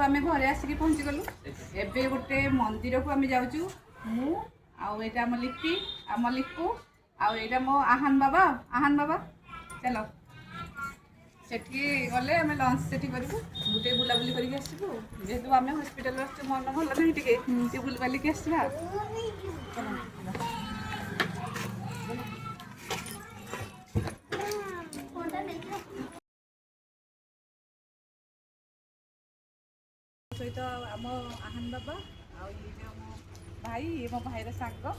आम घरे आसिक पहुँची गलु एबे गोटे मंदिर को आम जाऊँ मु आईटा आम लिपि आम लिपू आईटा मो आहान बाबा चलो सेठी गले आम लंच सेठी करूँ गोटे बुलाबुली करके आसबू जेहेतु आम हस्पिटाल मन भल नहीं टे बुल बालिक आसवा सहित आम आहान बाबा आम भाई मो भाईर सांग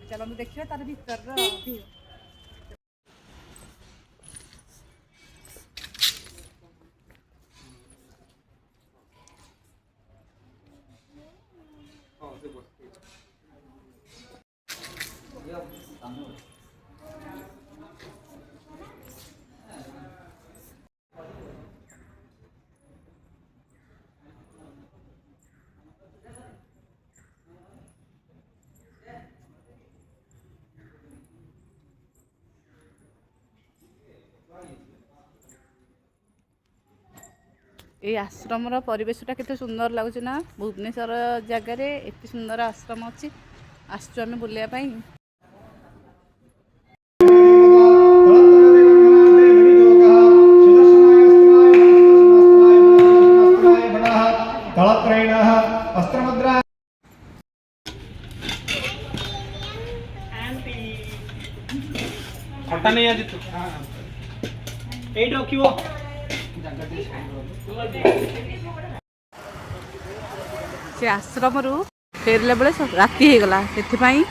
चलते देखिए तार भीतर व्यू ये आश्रम परिवेशटा केते सुंदर लगुच ना भुवनेश्वर जगार एत सुंदर आश्रम अच्छी आसचु आम बुलिया नहीं आज तू एट रखियो से आश्रम फेरला बेले राति हो गला से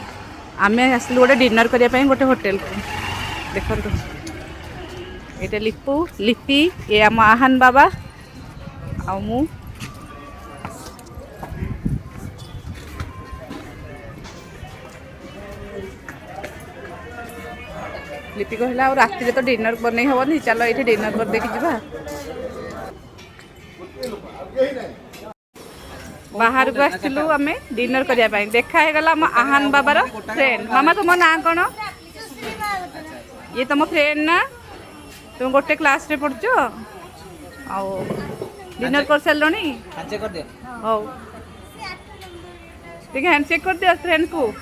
आम आसलु गोटे डिनर करने गोटे होटेल देखो ये लिपू लिपि ये आम आहान बाबा आ मु लिपि कहला राति तो डिनर बन हेनी चलो ये डिनर कर देखी जा बाहर को आसलु आम डिनर करने देखा आम आहान बाबार फ्रेंड मामा तुम ना कौन ये तुम फ्रेंड ना तुम गोटे क्लास रे पढ़छ आओ डिनर कर सारे हौ ठीक हैंडशेक कर दियो फ्रेंड को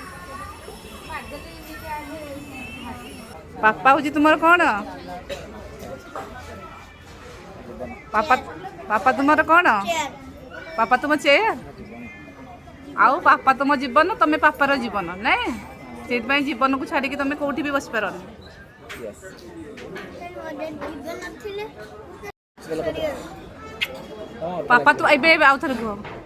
पापा हूँ तुम कौन पापा पापा तुम कौन पापा तुम चेयर आउ पापा तुम जीवन तुम पापार जीवन नाई से जीवन को छाड़ी तुम कौटी भी बस पार पापा तू ए आउ थे कह